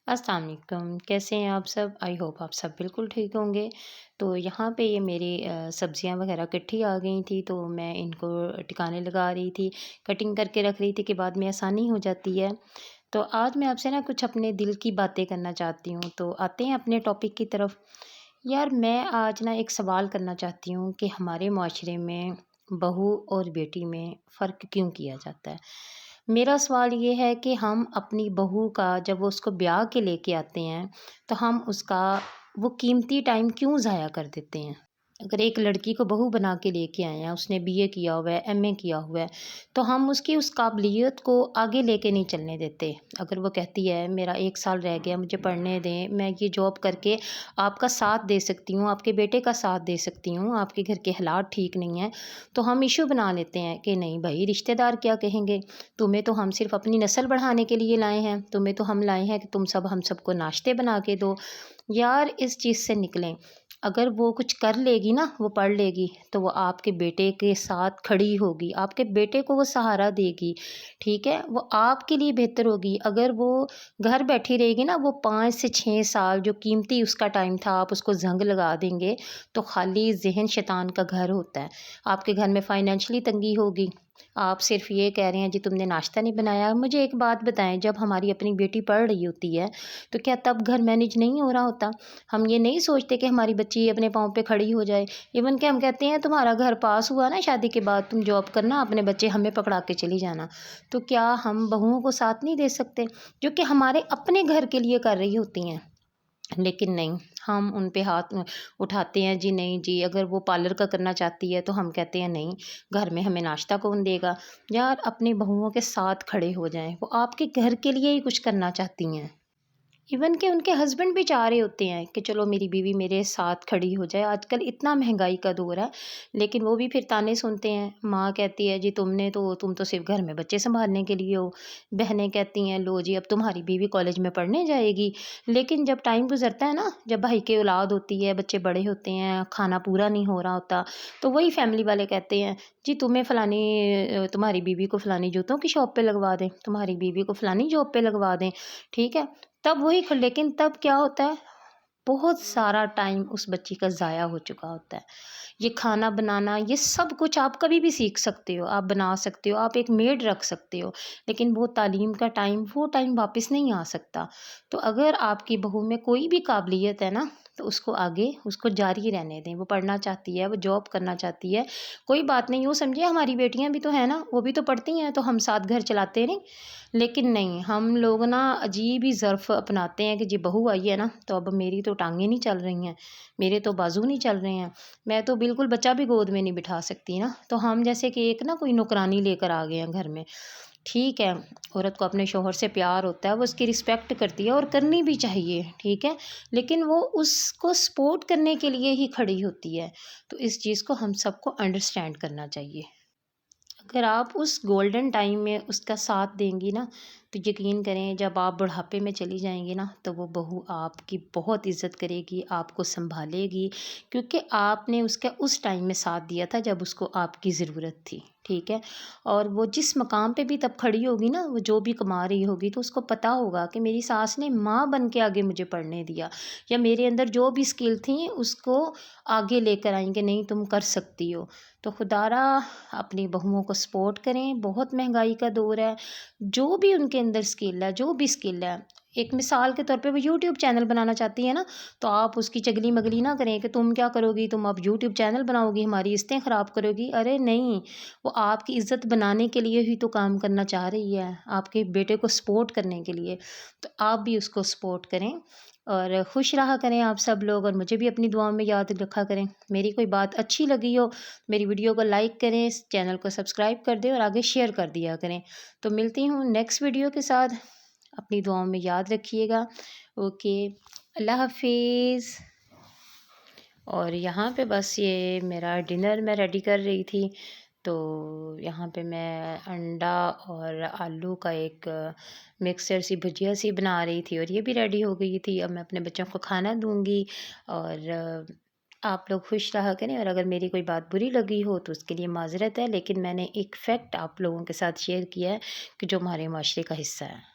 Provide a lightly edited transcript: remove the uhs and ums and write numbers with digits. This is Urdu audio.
السلام علیکم، کیسے ہیں آپ سب؟ آئی ہوپ آپ سب بالکل ٹھیک ہوں گے۔ تو یہاں پہ یہ میری سبزیاں وغیرہ کٹھی آ گئی تھیں، تو میں ان کو ٹکانے لگا رہی تھی، کٹنگ کر کے رکھ رہی تھی کہ بعد میں آسانی ہو جاتی ہے۔ تو آج میں آپ سے نا کچھ اپنے دل کی باتیں کرنا چاہتی ہوں، تو آتے ہیں اپنے ٹاپک کی طرف۔ یار میں آج نا ایک سوال کرنا چاہتی ہوں کہ ہمارے معاشرے میں بہو اور بیٹی میں فرق کیوں کیا جاتا ہے؟ میرا سوال یہ ہے کہ ہم اپنی بہو کا جب وہ اس کو بیاہ کے لے کے آتے ہیں تو ہم اس کا وہ قیمتی ٹائم کیوں ضائع کر دیتے ہیں؟ اگر ایک لڑکی کو بہو بنا کے لے کے آئے ہیں، اس نے بی اے کیا ہوا ہے، ایم اے کیا ہوا ہے، تو ہم اس کی اس قابلیت کو آگے لے کے نہیں چلنے دیتے۔ اگر وہ کہتی ہے میرا 1 سال رہ گیا، مجھے پڑھنے دیں، میں یہ جاب کر کے آپ کا ساتھ دے سکتی ہوں، آپ کے بیٹے کا ساتھ دے سکتی ہوں، آپ کے گھر کے حالات ٹھیک نہیں ہیں، تو ہم ایشو بنا لیتے ہیں کہ نہیں بھائی رشتہ دار کیا کہیں گے، تمہیں تو ہم صرف اپنی نسل بڑھانے کے لیے لائے ہیں، تمہیں تو ہم لائے ہیں کہ تم سب ہم سب کو ناشتے بنا کے دو۔ یار اس چیز سے نکلیں۔ اگر وہ کچھ کر لے گی نا، وہ پڑھ لے گی تو وہ آپ کے بیٹے کے ساتھ کھڑی ہوگی، آپ کے بیٹے کو وہ سہارا دے گی، ٹھیک ہے، وہ آپ کے لیے بہتر ہوگی۔ اگر وہ گھر بیٹھی رہے گی نا، وہ 5 سے 6 سال جو قیمتی اس کا ٹائم تھا آپ اس کو زنگ لگا دیں گے، تو خالی ذہن شیطان کا گھر ہوتا ہے۔ آپ کے گھر میں فائنینشلی تنگی ہوگی، آپ صرف یہ کہہ رہے ہیں جی تم نے ناشتہ نہیں بنایا۔ مجھے ایک بات بتائیں، جب ہماری اپنی بیٹی پڑھ رہی ہوتی ہے تو کیا تب گھر مینیج نہیں ہو رہا ہوتا؟ ہم یہ نہیں سوچتے کہ ہماری بچی اپنے پاؤں پہ کھڑی ہو جائے؟ ایون کہ ہم کہتے ہیں تمہارا گھر پاس ہوا نا شادی کے بعد، تم جاب کرنا، اپنے بچے ہمیں پکڑا کے چلی جانا۔ تو کیا ہم بہوؤں کو ساتھ نہیں دے سکتے جو کہ ہمارے اپنے گھر کے لیے کر رہی ہوتی ہیں؟ لیکن نہیں، ہم ان پہ ہاتھ اٹھاتے ہیں، جی نہیں جی، اگر وہ پارلر کا کرنا چاہتی ہے تو ہم کہتے ہیں نہیں، گھر میں ہمیں ناشتہ کون دے گا؟ یار اپنی بہوؤں کے ساتھ کھڑے ہو جائیں، وہ آپ کے گھر کے لیے ہی کچھ کرنا چاہتی ہیں۔ ایون کہ ان کے ہسبینڈ بھی چاہ رہے ہوتے ہیں کہ چلو میری بیوی میرے ساتھ کھڑی ہو جائے۔ آج کل اتنا مہنگائی کا دور ہے، لیکن وہ بھی پھر تانے سنتے ہیں۔ ماں کہتی ہے جی تم تو صرف گھر میں بچے سنبھالنے کے لیے ہو۔ بہنیں کہتی ہیں لو جی اب تمہاری بیوی کالج میں پڑھنے جائے گی۔ لیکن جب ٹائم گزرتا ہے نا، جب بھائی کی اولاد ہوتی ہے، بچے بڑے ہوتے ہیں، کھانا پورا نہیں ہو رہا ہوتا، تو وہی فیملی والے کہتے ہیں جی تمہاری بیوی کو فلانی جوتوں کی شاپ پہ لگوا دیں، تمہاری بیوی کو فلانی جاب پہ لگوا دیں، ٹھیک ہے۔ تب وہی لیکن تب کیا ہوتا ہے، بہت سارا ٹائم اس بچی کا ضائع ہو چکا ہوتا ہے۔ یہ کھانا بنانا، یہ سب کچھ آپ کبھی بھی سیکھ سکتے ہو، آپ بنا سکتے ہو، آپ ایک میڈ رکھ سکتے ہو، لیکن وہ تعلیم کا ٹائم، وہ ٹائم واپس نہیں آ سکتا۔ تو اگر آپ کی بہو میں کوئی بھی قابلیت ہے نا، تو اس کو آگے اس کو جاری رہنے دیں۔ وہ پڑھنا چاہتی ہے، وہ جاب کرنا چاہتی ہے، کوئی بات نہیں، وہ سمجھے ہماری بیٹیاں بھی تو ہیں نا، وہ بھی تو پڑھتی ہیں، تو ہم ساتھ گھر چلاتے نہیں۔ لیکن نہیں، ہم لوگ نا عجیب ہی ظرف اپناتے ہیں کہ جی بہو آئی ہے نا تو اب میری تو ٹانگیں نہیں چل رہی ہیں، میرے تو بازو نہیں چل رہے ہیں، میں تو بالکل بچہ بھی گود میں نہیں بٹھا سکتی نا۔ تو ہم جیسے کہ ایک نا کوئی نوکرانی لے کر آ گئے ہیں گھر میں۔ ٹھیک ہے، عورت کو اپنے شوہر سے پیار ہوتا ہے، وہ اس کی رسپیکٹ کرتی ہے اور کرنی بھی چاہیے، ٹھیک ہے، لیکن وہ اس کو سپورٹ کرنے کے لیے ہی کھڑی ہوتی ہے۔ تو اس چیز کو ہم سب کو انڈرسٹینڈ کرنا چاہیے۔ اگر آپ اس گولڈن ٹائم میں اس کا ساتھ دیں گی نا، تو یقین کریں جب آپ بڑھاپے میں چلی جائیں گی نا، تو وہ بہو آپ کی بہت عزت کرے گی، آپ کو سنبھالے گی، کیونکہ آپ نے اس کا اس ٹائم میں ساتھ دیا تھا جب اس کو آپ کی ضرورت تھی، ٹھیک ہے۔ اور وہ جس مقام پہ بھی تب کھڑی ہوگی نا، وہ جو بھی کما رہی ہوگی، تو اس کو پتہ ہوگا کہ میری ساس نے ماں بن کے آگے مجھے پڑھنے دیا، یا میرے اندر جو بھی اسکل تھیں اس کو آگے لے کر آئیں گے، نہیں تم کر سکتی ہو۔ تو خدا را اپنی بہوؤں کو سپورٹ کریں، بہت مہنگائی کا دور ہے، جو بھی ان کے اندر اسکل ہے، جو بھی اسکل ہے، ایک مثال کے طور پہ وہ یوٹیوب چینل بنانا چاہتی ہے نا، تو آپ اس کی چگلی مگلی نہ کریں کہ تم کیا کرو گی، تم اب یوٹیوب چینل بناؤ گی، ہماری عزتیں خراب کرو گی۔ ارے نہیں، وہ آپ کی عزت بنانے کے لیے ہی تو کام کرنا چاہ رہی ہے، آپ کے بیٹے کو سپورٹ کرنے کے لیے، تو آپ بھی اس کو سپورٹ کریں اور خوش رہا کریں آپ سب لوگ، اور مجھے بھی اپنی دعاؤں میں یاد رکھا کریں۔ میری کوئی بات اچھی لگی ہو، میری ویڈیو کو لائک کریں، اس چینل کو سبسکرائب کر دیں اور آگے شیئر کر دیا کریں۔ تو ملتی ہوں نیکسٹ ویڈیو کے ساتھ، اپنی دعاؤں میں یاد رکھیے گا۔ اوکے، اللہ حافظ۔ اور یہاں پہ بس یہ میرا ڈنر میں ریڈی کر رہی تھی، تو یہاں پہ میں انڈا اور آلو کا ایک مکسر سی بھجیا سی بنا رہی تھی، اور یہ بھی ریڈی ہو گئی تھی۔ اب میں اپنے بچوں کو کھانا دوں گی، اور آپ لوگ خوش رہا کریں، اور اگر میری کوئی بات بری لگی ہو تو اس کے لیے معذرت ہے، لیکن میں نے ایک فیکٹ آپ لوگوں کے ساتھ شیئر کیا ہے کہ جو ہمارے معاشرے کا حصہ ہے۔